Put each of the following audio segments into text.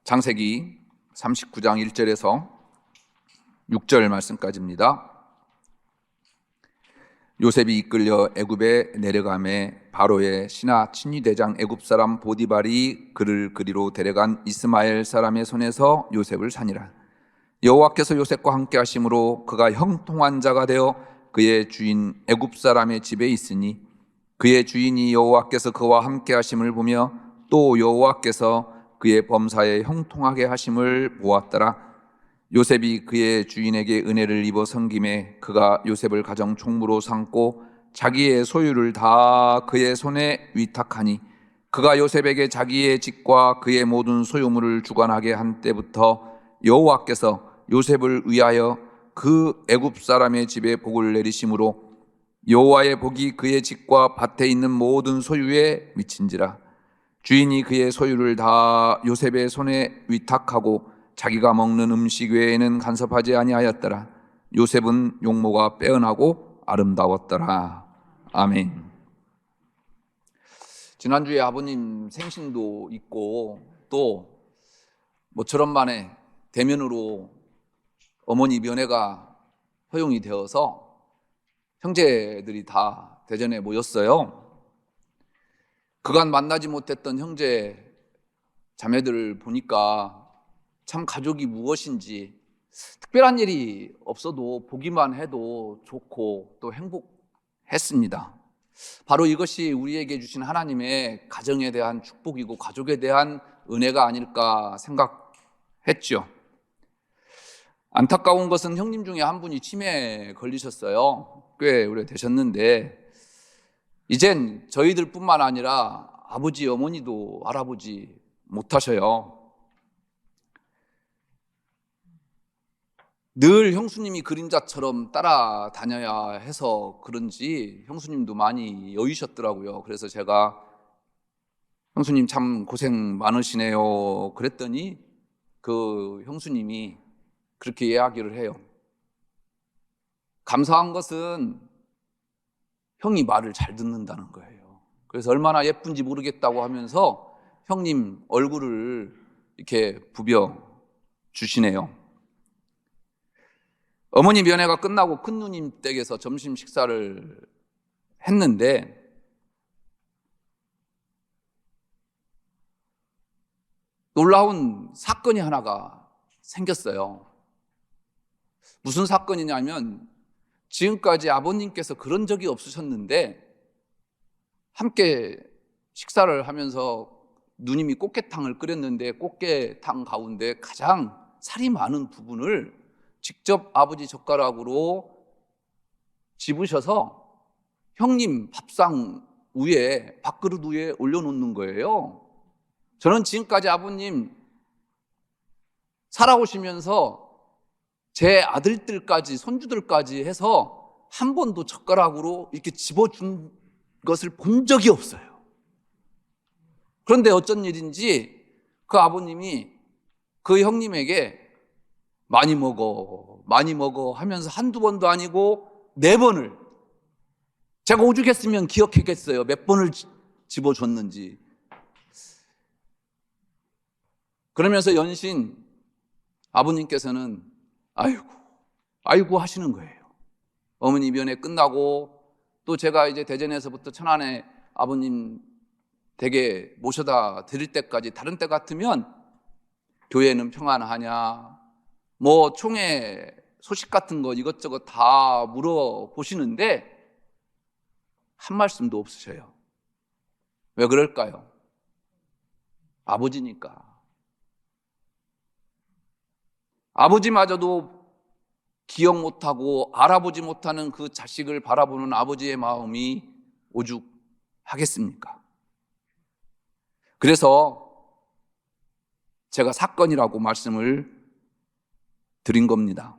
창세기 39장 1절에서 6절 말씀까지입니다. 요셉이 이끌려 애굽에 내려가매 바로의 신하 친위대장 애굽 사람 보디발이 그를 그리로 데려간 이스마엘 사람의 손에서 요셉을 산이라. 여호와께서 요셉과 함께 하심으로 그가 형통한 자가 되어 그의 주인 애굽 사람의 집에 있으니 그의 주인이 여호와께서 그와 함께 하심을 보며 또 여호와께서 그의 범사에 형통하게 하심을 보았더라. 요셉이 그의 주인에게 은혜를 입어 섬김에 그가 요셉을 가정 총무로 삼고 자기의 소유를 다 그의 손에 위탁하니 그가 요셉에게 자기의 집과 그의 모든 소유물을 주관하게 한 때부터 여호와께서 요셉을 위하여 그 애굽 사람의 집에 복을 내리심으로 여호와의 복이 그의 집과 밭에 있는 모든 소유에 미친지라. 주인이 그의 소유를 다 요셉의 손에 위탁하고 자기가 먹는 음식 외에는 간섭하지 아니하였더라. 요셉은 용모가 빼어나고 아름다웠더라. 아멘. 지난주에 아버님 생신도 있고 또 모처럼 만에 대면으로 어머니 면회가 허용이 되어서 형제들이 다 대전에 모였어요. 그간 만나지 못했던 형제 자매들을 보니까 참 가족이 무엇인지 특별한 일이 없어도 보기만 해도 좋고 또 행복했습니다. 바로 이것이 우리에게 주신 하나님의 가정에 대한 축복이고 가족에 대한 은혜가 아닐까 생각했죠. 안타까운 것은 형님 중에 한 분이 치매에 걸리셨어요. 꽤 오래되셨는데 이젠 저희들뿐만 아니라 아버지, 어머니도 알아보지 못하셔요. 늘 형수님이 그림자처럼 따라다녀야 해서 그런지 형수님도 많이 여유셨더라고요. 그래서 제가 형수님 참 고생 많으시네요 그랬더니 그 형수님이 그렇게 이야기를 해요. 감사한 것은 형이 말을 잘 듣는다는 거예요. 그래서 얼마나 예쁜지 모르겠다고 하면서 형님 얼굴을 이렇게 부벼 주시네요. 어머니 면회가 끝나고 큰누님 댁에서 점심 식사를 했는데 놀라운 사건이 하나가 생겼어요. 무슨 사건이냐면 지금까지 아버님께서 그런 적이 없으셨는데 함께 식사를 하면서 누님이 꽃게탕을 끓였는데 꽃게탕 가운데 가장 살이 많은 부분을 직접 아버지 젓가락으로 집으셔서 형님 밥상 위에 밥그릇 위에 올려놓는 거예요. 저는 지금까지 아버님 살아오시면서 제 아들들까지 손주들까지 해서 한 번도 젓가락으로 이렇게 집어준 것을 본 적이 없어요. 그런데 어쩐 일인지 그 아버님이 그 형님에게 많이 먹어 하면서 한두 번도 아니고 4번을, 제가 오죽했으면 기억했겠어요. 몇 번을 집어줬는지. 그러면서 연신 아버님께서는 아이고 하시는 거예요. 어머니 면회 끝나고 또 제가 이제 대전에서부터 천안에 아버님 댁에 모셔다 드릴 때까지 다른 때 같으면 교회는 평안하냐, 뭐 총회 소식 같은 거 이것저것 다 물어보시는데 한 말씀도 없으셔요. 왜 그럴까요? 아버지니까. 아버지마저도 기억 못하고 알아보지 못하는 그 자식을 바라보는 아버지의 마음이 오죽하겠습니까? 그래서 제가 사건이라고 말씀을 드린 겁니다.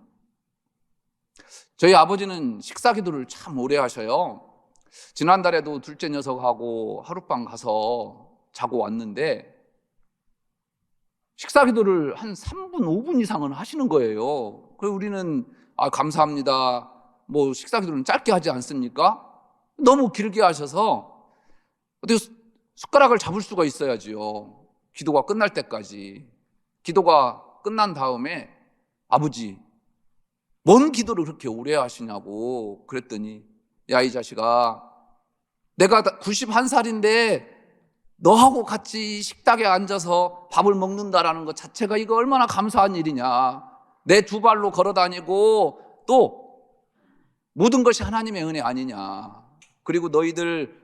저희 아버지는 식사 기도를 참 오래 하셔요. 지난달에도 둘째 녀석하고 하룻밤 가서 자고 왔는데 식사 기도를 한 3분, 5분 이상은 하시는 거예요. 그래서 우리는 감사합니다. 뭐 식사 기도는 짧게 하지 않습니까? 너무 길게 하셔서 어떻게 숟가락을 잡을 수가 있어야지요. 기도가 끝날 때까지. 기도가 끝난 다음에 아버지, 뭔 기도를 그렇게 오래 하시냐고 그랬더니, 야, 이 자식아, 내가 91살인데 너하고 같이 식탁에 앉아서 밥을 먹는다라는 것 자체가 이거 얼마나 감사한 일이냐. 내 두 발로 걸어 다니고 또 모든 것이 하나님의 은혜 아니냐. 그리고 너희들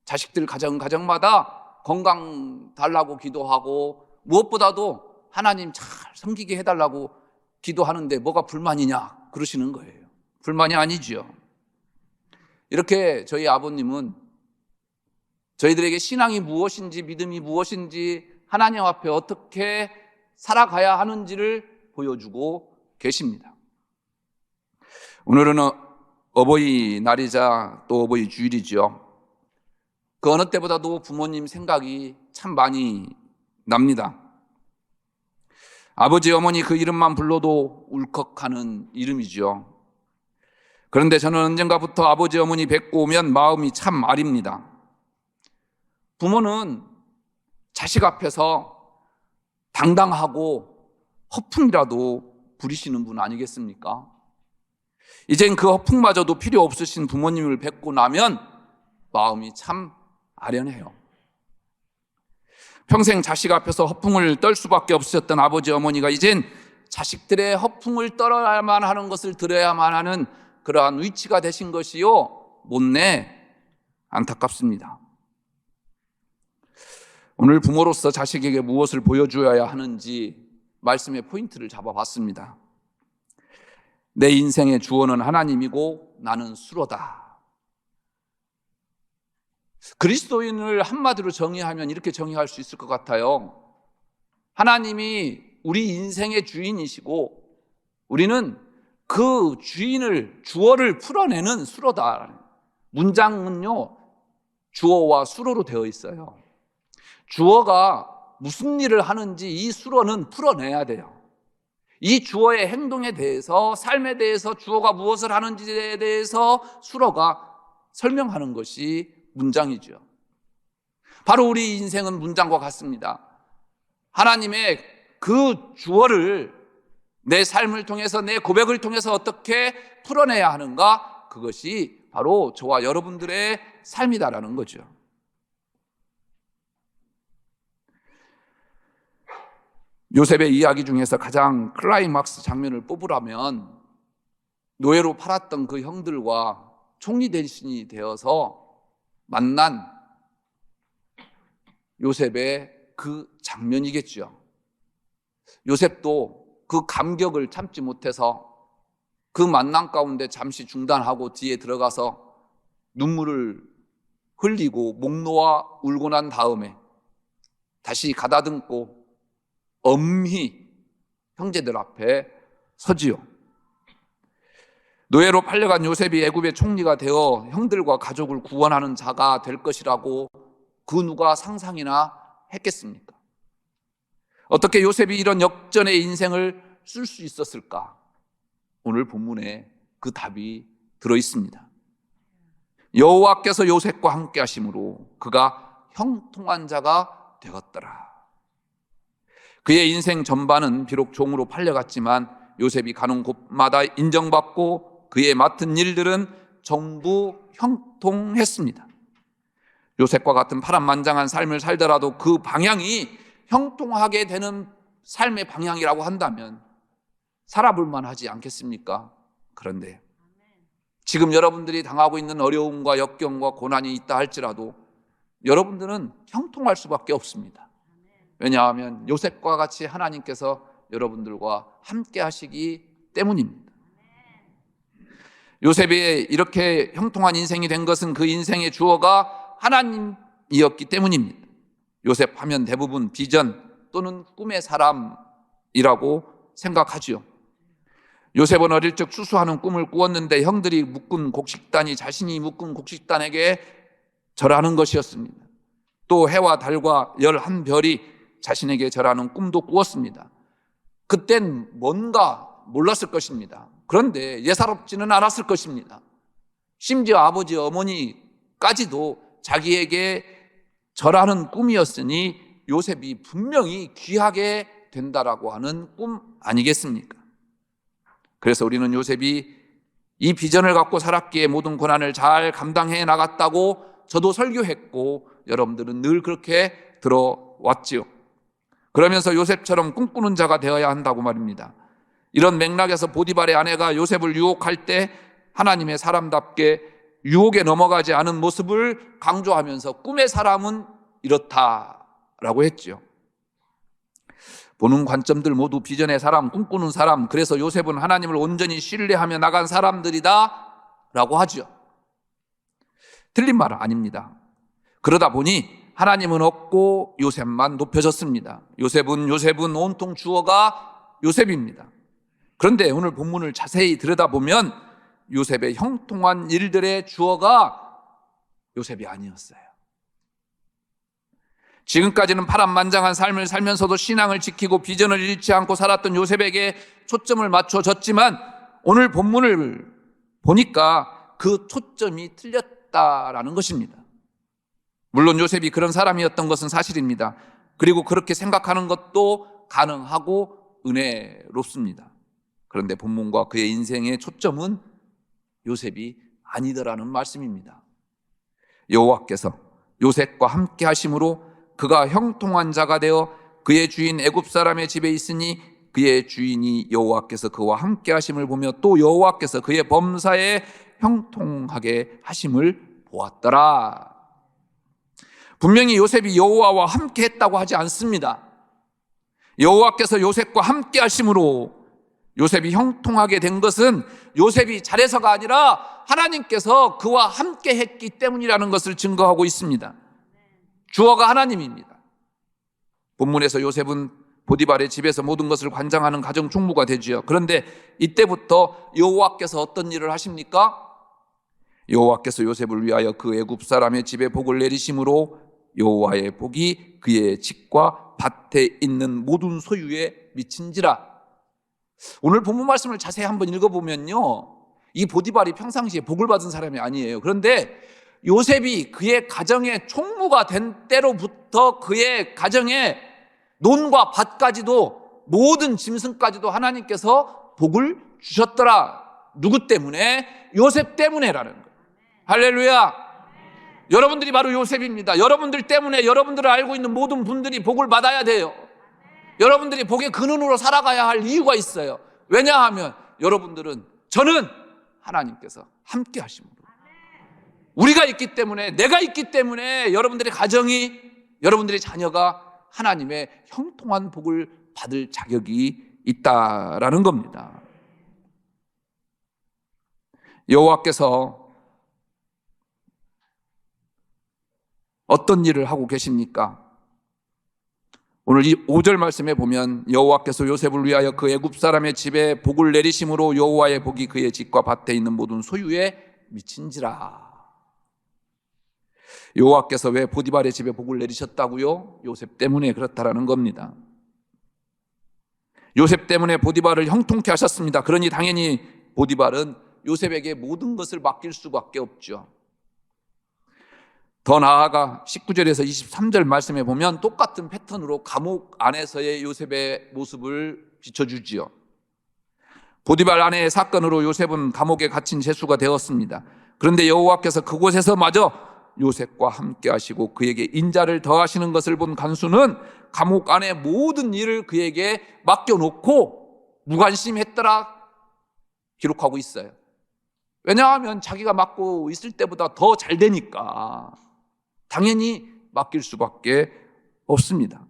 자식들 가정마다 건강 달라고 기도하고 무엇보다도 하나님 잘 섬기게 해달라고 기도하는데 뭐가 불만이냐 그러시는 거예요. 불만이 아니지요. 이렇게 저희 아버님은 저희들에게 신앙이 무엇인지, 믿음이 무엇인지, 하나님 앞에 어떻게 살아가야 하는지를 보여주고 계십니다. 오늘은 어버이날이자 또 어버이 주일이죠. 그 어느 때보다도 부모님 생각이 참 많이 납니다. 아버지, 어머니 그 이름만 불러도 울컥하는 이름이죠. 그런데 저는 언젠가부터 아버지, 어머니 뵙고 오면 마음이 참 아립니다. 부모는 자식 앞에서 당당하고 허풍이라도 부리시는 분 아니겠습니까? 이젠 그 허풍마저도 필요 없으신 부모님을 뵙고 나면 마음이 참 아련해요. 평생 자식 앞에서 허풍을 떨 수밖에 없으셨던 아버지, 어머니가 이젠 자식들의 허풍을 떨어야만 하는 것을 들어야만 하는 그러한 위치가 되신 것이요, 못내 안타깝습니다. 오늘 부모로서 자식에게 무엇을 보여주어야 하는지 말씀의 포인트를 잡아봤습니다. 내 인생의 주어는 하나님이고 나는 수로다. 그리스도인을 한마디로 정의하면 이렇게 정의할 수 있을 것 같아요. 하나님이 우리 인생의 주인이시고 우리는 그 주어를 풀어내는 수로다. 문장은요, 주어와 수로로 되어 있어요. 주어가 무슨 일을 하는지 이 수로는 풀어내야 돼요. 이 주어의 행동에 대해서, 삶에 대해서 주어가 무엇을 하는지에 대해서 수로가 설명하는 것이 문장이죠. 바로 우리 인생은 문장과 같습니다. 하나님의 그 주어를 내 삶을 통해서, 내 고백을 통해서 어떻게 풀어내야 하는가, 그것이 바로 저와 여러분들의 삶이다라는 거죠. 요셉의 이야기 중에서 가장 클라이막스 장면을 뽑으라면 노예로 팔았던 그 형들과 총리 대신이 되어서 만난 요셉의 그 장면이겠죠. 요셉도 그 감격을 참지 못해서 그 만남 가운데 잠시 중단하고 뒤에 들어가서 눈물을 흘리고 목 놓아 울고 난 다음에 다시 가다듬고 엄히 형제들 앞에 서지요. 노예로 팔려간 요셉이 애굽의 총리가 되어 형들과 가족을 구원하는 자가 될 것이라고 그 누가 상상이나 했겠습니까? 어떻게 요셉이 이런 역전의 인생을 쓸 수 있었을까? 오늘 본문에 그 답이 들어 있습니다. 여호와께서 요셉과 함께 하심으로 그가 형통한 자가 되었더라. 그의 인생 전반은 비록 종으로 팔려갔지만 요셉이 가는 곳마다 인정받고 그의 맡은 일들은 전부 형통했습니다. 요셉과 같은 파란만장한 삶을 살더라도 그 방향이 형통하게 되는 삶의 방향이라고 한다면 살아볼 만하지 않겠습니까? 그런데 지금 여러분들이 당하고 있는 어려움과 역경과 고난이 있다 할지라도 여러분들은 형통할 수밖에 없습니다. 왜냐하면 요셉과 같이 하나님께서 여러분들과 함께 하시기 때문입니다. 요셉이 이렇게 형통한 인생이 된 것은 그 인생의 주어가 하나님이었기 때문입니다. 요셉 하면 대부분 비전 또는 꿈의 사람이라고 생각하지요. 요셉은 어릴 적 추수하는 꿈을 꾸었는데 형들이 묶은 곡식단이 자신이 묶은 곡식단에게 절하는 것이었습니다. 또 해와 달과 11별이 자신에게 절하는 꿈도 꾸었습니다. 그땐 뭔가 몰랐을 것입니다. 그런데 예사롭지는 않았을 것입니다. 심지어 아버지 어머니까지도 자기에게 절하는 꿈이었으니 요셉이 분명히 귀하게 된다라고 하는 꿈 아니겠습니까? 그래서 우리는 요셉이 이 비전을 갖고 살았기에 모든 고난을 잘 감당해 나갔다고 저도 설교했고 여러분들은 늘 그렇게 들어왔지요. 그러면서 요셉처럼 꿈꾸는 자가 되어야 한다고 말입니다. 이런 맥락에서 보디발의 아내가 요셉을 유혹할 때 하나님의 사람답게 유혹에 넘어가지 않은 모습을 강조하면서 꿈의 사람은 이렇다라고 했죠. 보는 관점들 모두 비전의 사람, 꿈꾸는 사람, 그래서 요셉은 하나님을 온전히 신뢰하며 나간 사람들이다 라고 하죠. 틀린 말은 아닙니다. 그러다 보니 하나님은 없고 요셉만 높여졌습니다. 요셉은 온통 주어가 요셉입니다. 그런데 오늘 본문을 자세히 들여다보면 요셉의 형통한 일들의 주어가 요셉이 아니었어요. 지금까지는 파란만장한 삶을 살면서도 신앙을 지키고 비전을 잃지 않고 살았던 요셉에게 초점을 맞춰졌지만 오늘 본문을 보니까 그 초점이 틀렸다라는 것입니다. 물론 요셉이 그런 사람이었던 것은 사실입니다. 그리고 그렇게 생각하는 것도 가능하고 은혜롭습니다. 그런데 본문과 그의 인생의 초점은 요셉이 아니더라는 말씀입니다. 여호와께서 요셉과 함께 하심으로 그가 형통한 자가 되어 그의 주인 애굽 사람의 집에 있으니 그의 주인이 여호와께서 그와 함께 하심을 보며 또 여호와께서 그의 범사에 형통하게 하심을 보았더라. 분명히 요셉이 여호와와 함께 했다고 하지 않습니다. 여호와께서 요셉과 함께 하심으로 요셉이 형통하게 된 것은 요셉이 잘해서가 아니라 하나님께서 그와 함께 했기 때문이라는 것을 증거하고 있습니다. 주어가 하나님입니다. 본문에서 요셉은 보디발의 집에서 모든 것을 관장하는 가정 총무가 되지요. 그런데 이때부터 여호와께서 어떤 일을 하십니까? 여호와께서 요셉을 위하여 그 애굽 사람의 집에 복을 내리심으로 여호와의 복이 그의 집과 밭에 있는 모든 소유에 미친지라. 오늘 본문 말씀을 자세히 한번 읽어보면요, 이 보디발이 평상시에 복을 받은 사람이 아니에요. 그런데 요셉이 그의 가정의 총무가 된 때로부터 그의 가정의 논과 밭까지도 모든 짐승까지도 하나님께서 복을 주셨더라. 누구 때문에? 요셉 때문에라는 거예요. 할렐루야. 여러분들이 바로 요셉입니다. 여러분들 때문에 여러분들을 알고 있는 모든 분들이 복을 받아야 돼요. 여러분들이 복의 근원으로 살아가야 할 이유가 있어요. 왜냐하면 여러분들은, 저는 하나님께서 함께 하심으로, 우리가 있기 때문에, 내가 있기 때문에 여러분들의 가정이, 여러분들의 자녀가 하나님의 형통한 복을 받을 자격이 있다라는 겁니다. 여호와께서 어떤 일을 하고 계십니까? 오늘 이 5절 말씀에 보면 여호와께서 요셉을 위하여 그 애굽 사람의 집에 복을 내리심으로 여호와의 복이 그의 집과 밭에 있는 모든 소유에 미친지라. 여호와께서 왜 보디발의 집에 복을 내리셨다고요? 요셉 때문에 그렇다라는 겁니다. 요셉 때문에 보디발을 형통케 하셨습니다. 그러니 당연히 보디발은 요셉에게 모든 것을 맡길 수밖에 없죠. 더 나아가 19절에서 23절 말씀에 보면 똑같은 패턴으로 감옥 안에서의 요셉의 모습을 비춰주지요. 보디발 아내의 사건으로 요셉은 감옥에 갇힌 죄수가 되었습니다. 그런데 여호와께서 그곳에서마저 요셉과 함께 하시고 그에게 인자를 더하시는 것을 본 간수는 감옥 안의 모든 일을 그에게 맡겨놓고 무관심했더라 기록하고 있어요. 왜냐하면 자기가 맡고 있을 때보다 더 잘 되니까 당연히 맡길 수밖에 없습니다.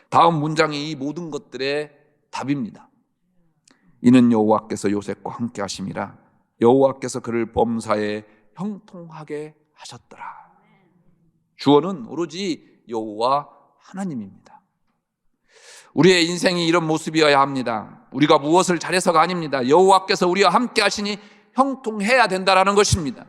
다음 문장이 이 모든 것들의 답입니다. 이는 여호와께서 요셉과 함께 하심이라 여호와께서 그를 범사에 형통하게 하셨더라. 주어는 오로지 여호와 하나님입니다. 우리의 인생이 이런 모습이어야 합니다. 우리가 무엇을 잘해서가 아닙니다. 여호와께서 우리와 함께 하시니 형통해야 된다라는 것입니다.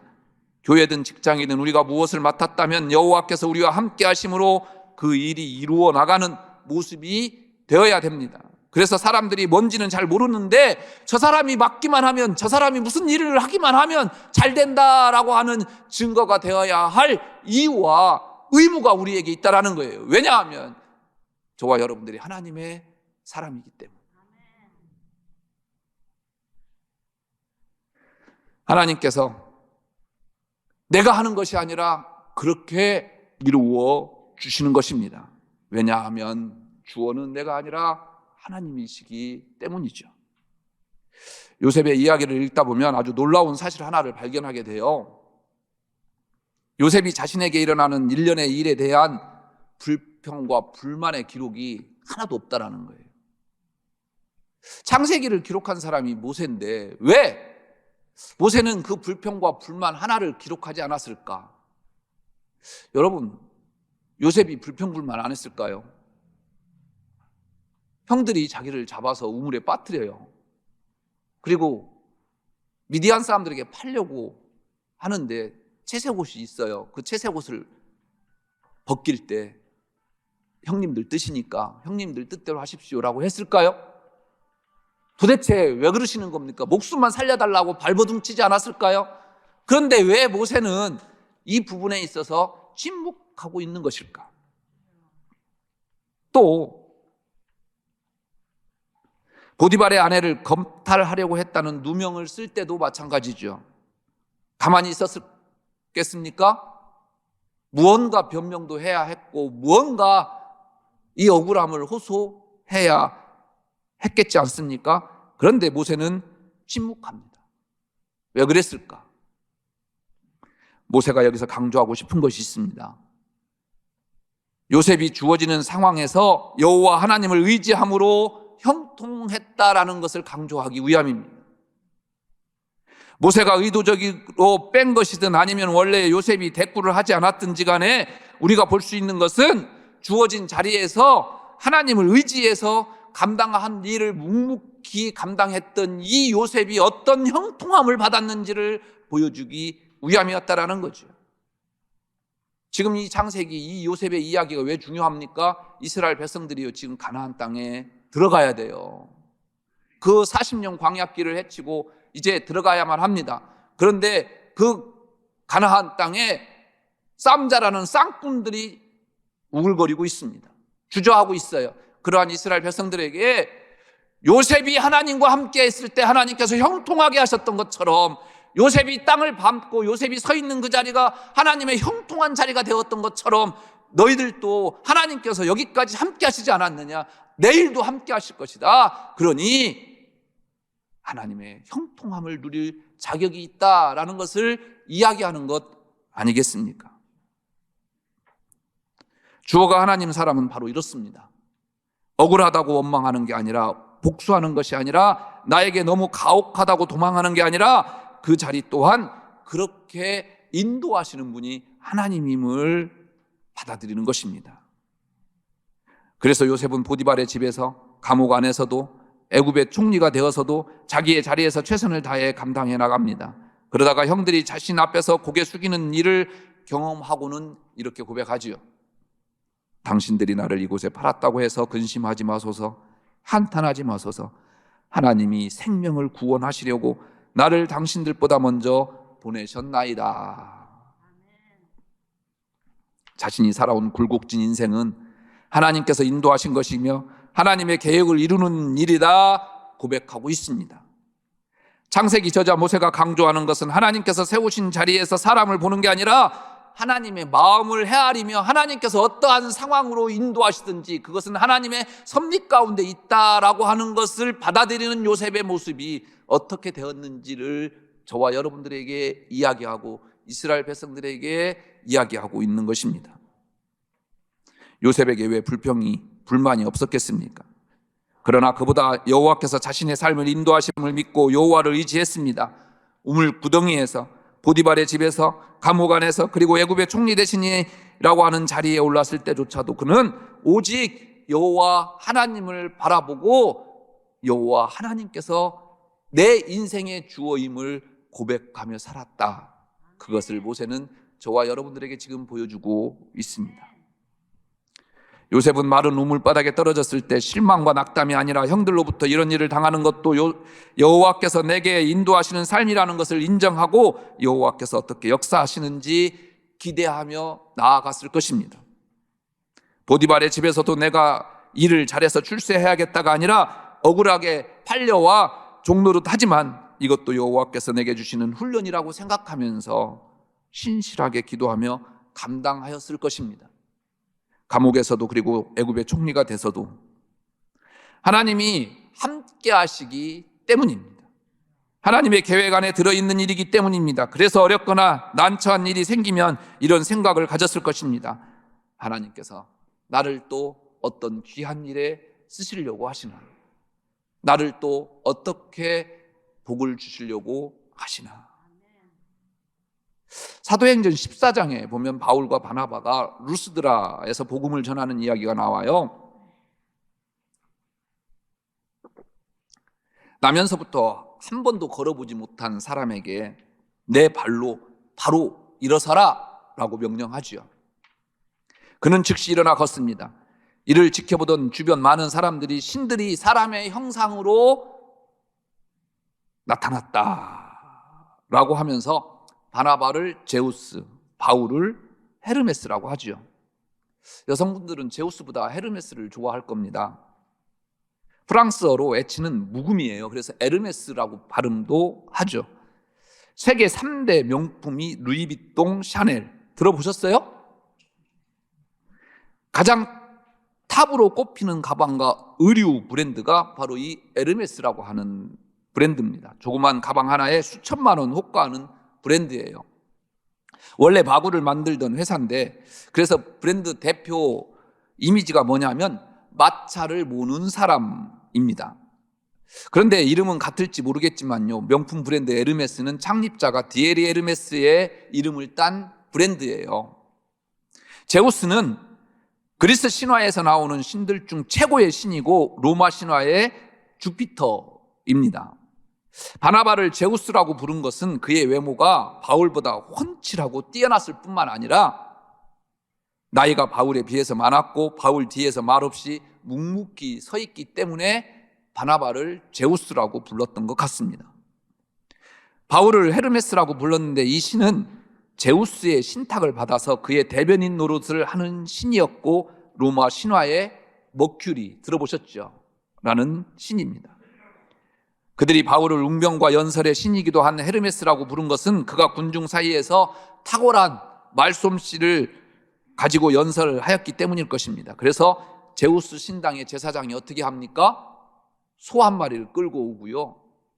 교회든 직장이든 우리가 무엇을 맡았다면 여호와께서 우리와 함께 하심으로 그 일이 이루어 나가는 모습이 되어야 됩니다. 그래서 사람들이 뭔지는 잘 모르는데 저 사람이 맡기만 하면, 저 사람이 무슨 일을 하기만 하면 잘 된다라고 하는 증거가 되어야 할 이유와 의무가 우리에게 있다라는 거예요. 왜냐하면 저와 여러분들이 하나님의 사람이기 때문에. 하나님께서 내가 하는 것이 아니라 그렇게 이루어 주시는 것입니다. 왜냐하면 주어는 내가 아니라 하나님이시기 때문이죠. 요셉의 이야기를 읽다 보면 아주 놀라운 사실 하나를 발견하게 돼요. 요셉이 자신에게 일어나는 일련의 일에 대한 불평과 불만의 기록이 하나도 없다라는 거예요. 창세기를 기록한 사람이 모세인데 왜 모세는 그 불평과 불만 하나를 기록하지 않았을까? 여러분, 요셉이 불평불만 안 했을까요? 형들이 자기를 잡아서 우물에 빠뜨려요. 그리고 미디안 사람들에게 팔려고 하는데 채색옷이 있어요. 그 채색옷을 벗길 때 형님들 뜻이니까 형님들 뜻대로 하십시오라고 했을까요? 도대체 왜 그러시는 겁니까? 목숨만 살려달라고 발버둥치지 않았을까요? 그런데 왜 모세는 이 부분에 있어서 침묵하고 있는 것일까? 또 보디발의 아내를 검탈하려고 했다는 누명을 쓸 때도 마찬가지죠. 가만히 있었겠습니까? 무언가 변명도 해야 했고 무언가 이 억울함을 호소해야 했겠지 않습니까? 그런데 모세는 침묵합니다. 왜 그랬을까? 모세가 여기서 강조하고 싶은 것이 있습니다. 요셉이 주어지는 상황에서 여호와 하나님을 의지함으로 형통했다라는 것을 강조하기 위함입니다. 모세가 의도적으로 뺀 것이든 아니면 원래 요셉이 대꾸를 하지 않았든지 간에 우리가 볼 수 있는 것은 주어진 자리에서 하나님을 의지해서 감당한 일을 묵묵히 감당했던 이 요셉이 어떤 형통함을 받았는지를 보여주기 위함이었다라는 거죠. 지금 이 창세기, 이 요셉의 이야기가 왜 중요합니까? 이스라엘 백성들이요, 지금 가나안 땅에 들어가야 돼요. 그 40년 광야길을 헤치고 이제 들어가야만 합니다. 그런데 그 가나안 땅에 쌈자라는 쌍꾼들이 우글거리고 있습니다. 주저하고 있어요. 그러한 이스라엘 백성들에게 요셉이 하나님과 함께 했을 때 하나님께서 형통하게 하셨던 것처럼 요셉이 땅을 밟고 요셉이 서 있는 그 자리가 하나님의 형통한 자리가 되었던 것처럼 너희들도 하나님께서 여기까지 함께 하시지 않았느냐? 내일도 함께 하실 것이다. 그러니 하나님의 형통함을 누릴 자격이 있다라는 것을 이야기하는 것 아니겠습니까? 주어가 하나님 사람은 바로 이렇습니다. 억울하다고 원망하는 게 아니라, 복수하는 것이 아니라, 나에게 너무 가혹하다고 도망하는 게 아니라 그 자리 또한 그렇게 인도하시는 분이 하나님임을 받아들이는 것입니다. 그래서 요셉은 보디발의 집에서, 감옥 안에서도, 애굽의 총리가 되어서도 자기의 자리에서 최선을 다해 감당해 나갑니다. 그러다가 형들이 자신 앞에서 고개 숙이는 일을 경험하고는 이렇게 고백하지요. 당신들이 나를 이곳에 팔았다고 해서 근심하지 마소서, 한탄하지 마소서. 하나님이 생명을 구원하시려고 나를 당신들보다 먼저 보내셨나이다. 자신이 살아온 굴곡진 인생은 하나님께서 인도하신 것이며 하나님의 계획을 이루는 일이다 고백하고 있습니다. 창세기 저자 모세가 강조하는 것은 하나님께서 세우신 자리에서 사람을 보는 게 아니라 하나님의 마음을 헤아리며 하나님께서 어떠한 상황으로 인도하시든지 그것은 하나님의 섭리 가운데 있다라고 하는 것을 받아들이는 요셉의 모습이 어떻게 되었는지를 저와 여러분들에게 이야기하고 이스라엘 백성들에게 이야기하고 있는 것입니다. 요셉에게 왜 불만이 없었겠습니까? 그러나 그보다 여호와께서 자신의 삶을 인도하심을 믿고 여호와를 의지했습니다. 우물 구덩이에서, 보디발의 집에서, 감옥 안에서, 그리고 애굽의 총리 대신이라고 하는 자리에 올랐을 때조차도 그는 오직 여호와 하나님을 바라보고 여호와 하나님께서 내 인생의 주어임을 고백하며 살았다. 그것을 모세는 저와 여러분들에게 지금 보여주고 있습니다. 요셉은 마른 우물바닥에 떨어졌을 때 실망과 낙담이 아니라 형들로부터 이런 일을 당하는 것도 여호와께서 내게 인도하시는 삶이라는 것을 인정하고 여호와께서 어떻게 역사하시는지 기대하며 나아갔을 것입니다. 보디발의 집에서도 내가 일을 잘해서 출세해야겠다가 아니라 억울하게 팔려와 종노릇하지만 이것도 여호와께서 내게 주시는 훈련이라고 생각하면서 신실하게 기도하며 감당하였을 것입니다. 감옥에서도 그리고 애굽의 총리가 돼서도 하나님이 함께 하시기 때문입니다. 하나님의 계획 안에 들어있는 일이기 때문입니다. 그래서 어렵거나 난처한 일이 생기면 이런 생각을 가졌을 것입니다. 하나님께서 나를 또 어떤 귀한 일에 쓰시려고 하시나, 나를 또 어떻게 복을 주시려고 하시나. 사도행전 14장에 보면 바울과 바나바가 루스드라에서 복음을 전하는 이야기가 나와요. 나면서부터 한 번도 걸어보지 못한 사람에게 내 발로 바로 일어서라 라고 명령하지요. 그는 즉시 일어나 걷습니다. 이를 지켜보던 주변 많은 사람들이 신들이 사람의 형상으로 나타났다 라고 하면서 바나바를 제우스, 바울을 헤르메스라고 하죠. 여성분들은 제우스보다 헤르메스를 좋아할 겁니다. 프랑스어로 애치는 묵음이에요. 그래서 에르메스라고 발음도 하죠. 세계 3대 명품이 루이비통, 샤넬 들어보셨어요? 가장 탑으로 꼽히는 가방과 의류 브랜드가 바로 이 에르메스라고 하는 브랜드입니다. 조그만 가방 하나에 수천만 원 호가하는 브랜드예요. 원래 바구를 만들던 회사인데, 그래서 브랜드 대표 이미지가 뭐냐면 마차를 모는 사람입니다. 그런데 이름은 같을지 모르겠지만요, 명품 브랜드 에르메스는 창립자가 디에리 에르메스의 이름을 딴 브랜드예요. 제우스는 그리스 신화에서 나오는 신들 중 최고의 신이고 로마 신화의 주피터입니다. 바나바를 제우스라고 부른 것은 그의 외모가 바울보다 훤칠하고 뛰어났을 뿐만 아니라 나이가 바울에 비해서 많았고 바울 뒤에서 말없이 묵묵히 서 있기 때문에 바나바를 제우스라고 불렀던 것 같습니다. 바울을 헤르메스라고 불렀는데 이 신은 제우스의 신탁을 받아서 그의 대변인 노릇을 하는 신이었고 로마 신화의 머큐리 들어보셨죠? 라는 신입니다. 그들이 바울을 운명과 연설의 신이기도 한 헤르메스라고 부른 것은 그가 군중 사이에서 탁월한 말솜씨를 가지고 연설하였기 때문일 것입니다. 그래서 제우스 신당의 제사장이 어떻게 합니까? 소 한 마리를 끌고 오고요,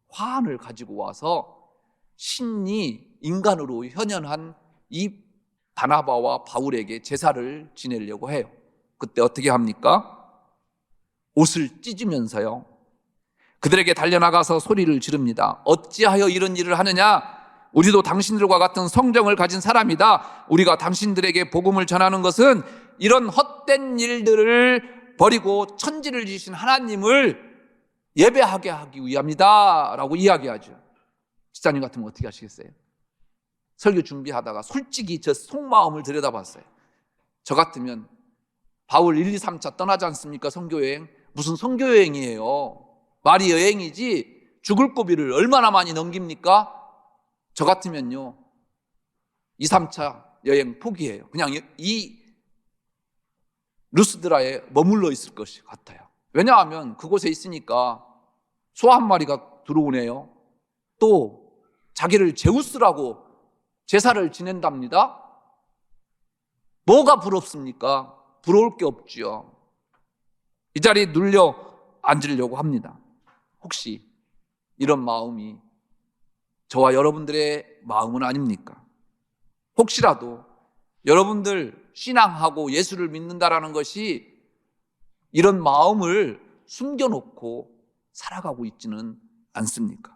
화환을 가지고 와서 신이 인간으로 현현한 이 바나바와 바울에게 제사를 지내려고 해요. 그때 어떻게 합니까? 옷을 찢으면서요, 그들에게 달려나가서 소리를 지릅니다. 어찌하여 이런 일을 하느냐? 우리도 당신들과 같은 성정을 가진 사람이다. 우리가 당신들에게 복음을 전하는 것은 이런 헛된 일들을 버리고 천지를 지으신 하나님을 예배하게 하기 위함이다 라고 이야기하죠. 지사님 같으면 어떻게 하시겠어요? 설교 준비하다가 솔직히 저 속마음을 들여다봤어요. 저 같으면 바울 1, 2, 3차 떠나지 않습니까? 선교여행. 무슨 선교여행이에요? 말이 여행이지 죽을 고비를 얼마나 많이 넘깁니까? 저 같으면요 2, 3차 여행 포기해요. 그냥 이 루스드라에 머물러 있을 것 같아요. 왜냐하면 그곳에 있으니까 소 한 마리가 들어오네요. 또 자기를 제우스라고 제사를 지낸답니다. 뭐가 부럽습니까? 부러울 게 없지요. 이 자리에 눌려 앉으려고 합니다. 혹시 이런 마음이 저와 여러분들의 마음은 아닙니까? 혹시라도 여러분들 신앙하고 예수를 믿는다라는 것이 이런 마음을 숨겨놓고 살아가고 있지는 않습니까?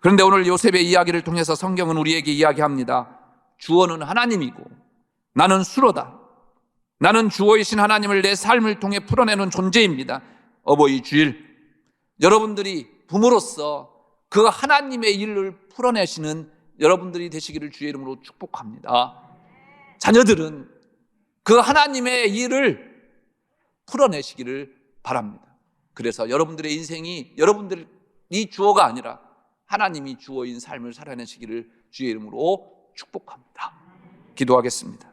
그런데 오늘 요셉의 이야기를 통해서 성경은 우리에게 이야기합니다. 주어는 하나님이고 나는 수로다. 나는 주어이신 하나님을 내 삶을 통해 풀어내는 존재입니다. 어버이 주일, 여러분들이 부모로서 그 하나님의 일을 풀어내시는 여러분들이 되시기를 주의 이름으로 축복합니다. 자녀들은 그 하나님의 일을 풀어내시기를 바랍니다. 그래서 여러분들의 인생이 여러분들이 주어가 아니라 하나님이 주어인 삶을 살아내시기를 주의 이름으로 축복합니다. 기도하겠습니다.